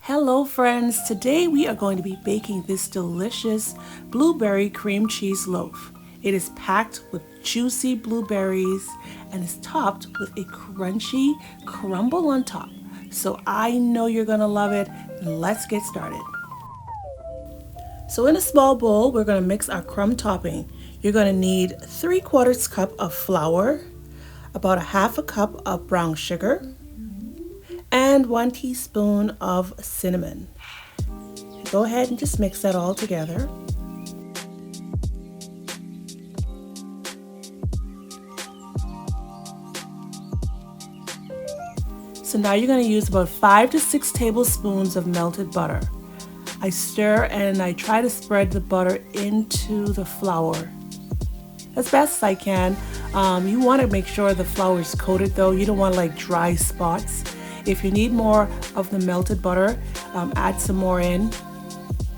Hello friends, today we are going to be baking this delicious blueberry cream cheese loaf. It is packed with juicy blueberries and is topped with a crunchy crumble on top. So I know you're going to love it. Let's get started. So in a small bowl, we're going to mix our crumb topping. You're going to need 3/4 cup of flour, about 1/2 cup of brown sugar, and 1 teaspoon of cinnamon. Go ahead and just mix that all together. So now you're going to use about 5 to 6 tablespoons of melted butter. I stir and I try to spread the butter into the flour as best as I can. You want to make sure the flour is coated though. You don't want like dry spots. If you need more of the melted butter, add some more in.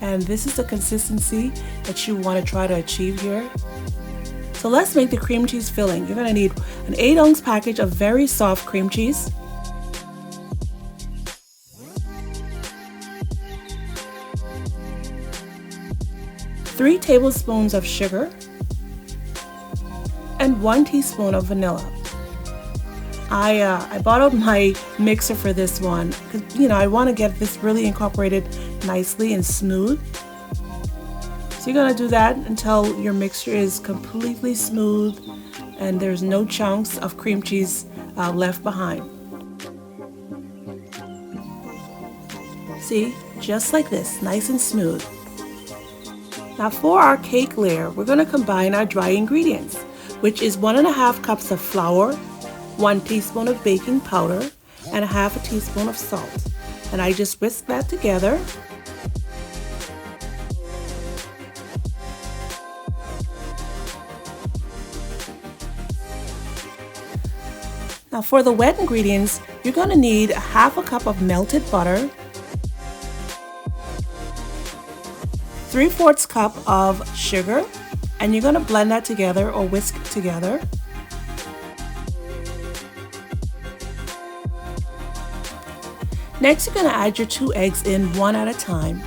And this is the consistency that you want to try to achieve here. So let's make the cream cheese filling. You're going to need an 8-ounce package of very soft cream cheese, 3 tablespoons of sugar, and 1 teaspoon of vanilla. I bought out my mixer for this one because I want to get this really incorporated nicely and smooth. So you're going to do that until your mixture is completely smooth and there's no chunks of cream cheese left behind. See, just like this, nice and smooth. Now for our cake layer, we're going to combine our dry ingredients, which is 1.5 cups of flour, 1 teaspoon of baking powder, and 1/2 teaspoon of salt. And I just whisk that together. Now for the wet ingredients, you're going to need 1/2 cup of melted butter, 3/4 cup of sugar, and you're going to blend that together or whisk it together. Next, you're going to add your 2 eggs in one at a time.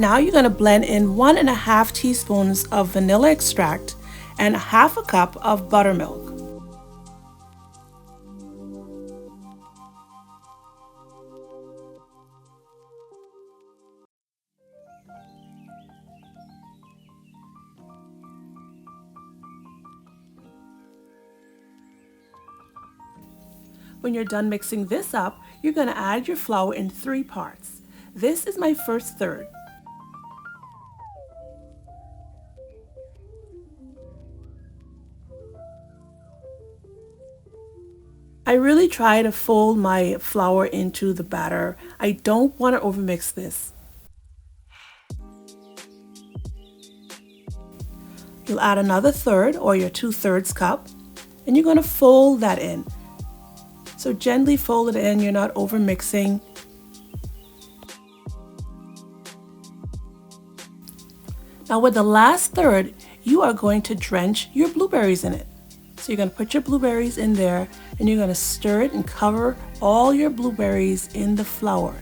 Now you're going to blend in 1.5 teaspoons of vanilla extract and 1/2 cup of buttermilk. When you're done mixing this up, you're going to add your flour in 3 parts. This is my first third. I really try to fold my flour into the batter. I don't want to overmix this. You'll add another third or your 2/3 cup, and you're going to fold that in. So gently fold it in, you're not overmixing. Now with the last third, you are going to drench your blueberries in it. So you're going to put your blueberries in there and you're going to stir it and cover all your blueberries in the flour.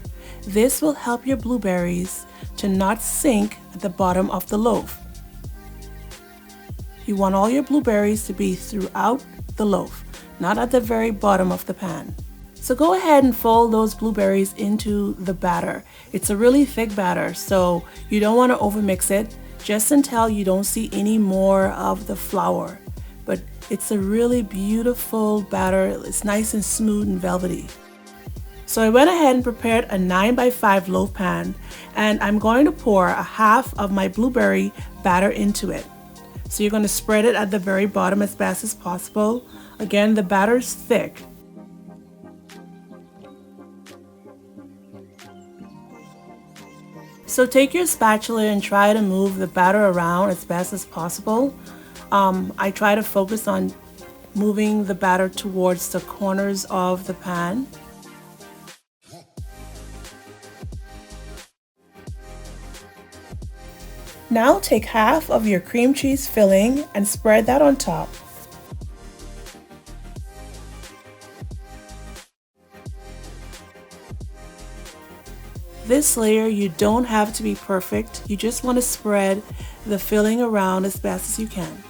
This will help your blueberries to not sink at the bottom of the loaf. You want all your blueberries to be throughout the loaf, not at the very bottom of the pan. So go ahead and fold those blueberries into the batter. It's a really thick batter, so you don't want to overmix it just until you don't see any more of the flour. But it's a really beautiful batter. It's nice and smooth and velvety. So I went ahead and prepared a 9x5 loaf pan, and I'm going to pour 1/2 of my blueberry batter into it. So you're going to spread it at the very bottom as best as possible. Again, the batter is thick. So take your spatula and try to move the batter around as best as possible. I try to focus on moving the batter towards the corners of the pan. Now take half of your cream cheese filling and spread that on top. This layer, you don't have to be perfect. You just want to spread the filling around as best as you can.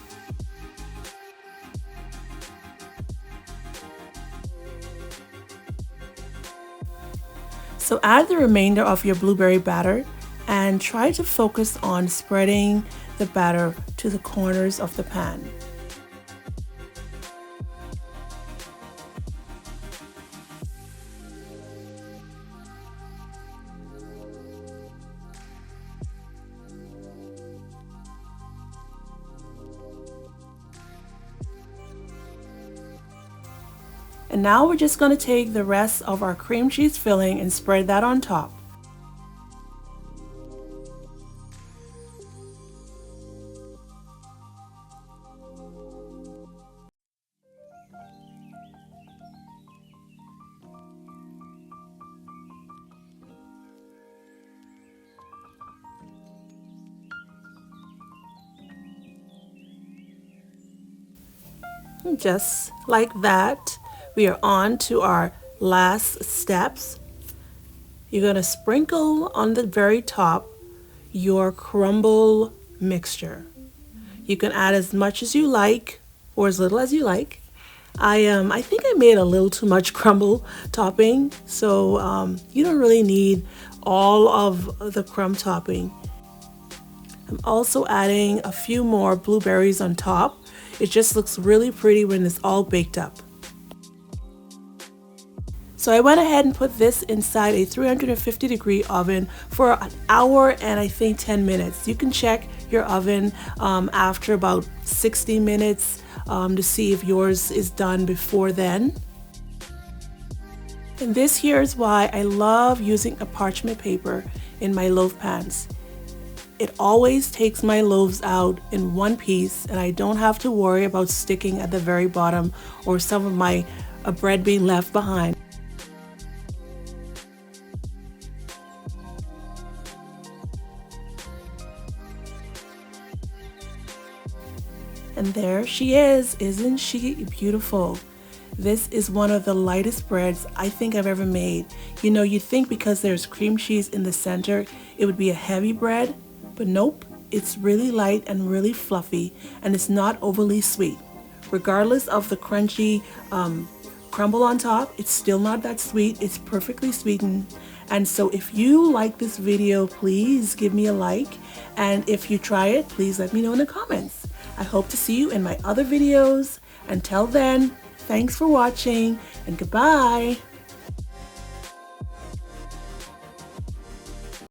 So add the remainder of your blueberry batter and try to focus on spreading the batter to the corners of the pan. And now we're just going to take the rest of our cream cheese filling and spread that on top. Just like that, we are on to our last steps. You're going to sprinkle on the very top your crumble mixture. You can add as much as you like or as little as you like. I think I made a little too much crumble topping, so you don't really need all of the crumb topping. I'm also adding a few more blueberries on top. It just looks really pretty when it's all baked up. So I went ahead and put this inside a 350-degree oven for an hour and I think 10 minutes. You can check your oven after about 60 minutes to see if yours is done before then. And this here is why I love using a parchment paper in my loaf pans. It always takes my loaves out in one piece and I don't have to worry about sticking at the very bottom or some of my bread being left behind. And there she is. Isn't she beautiful? This is one of the lightest breads I think I've ever made. You know, you'd think because there's cream cheese in the center, it would be a heavy bread. But nope, it's really light and really fluffy, and it's not overly sweet. Regardless of the crunchy crumble on top, it's still not that sweet. It's perfectly sweetened. And so if you like this video, please give me a like. And if you try it, please let me know in the comments. I hope to see you in my other videos. Until then, thanks for watching and goodbye.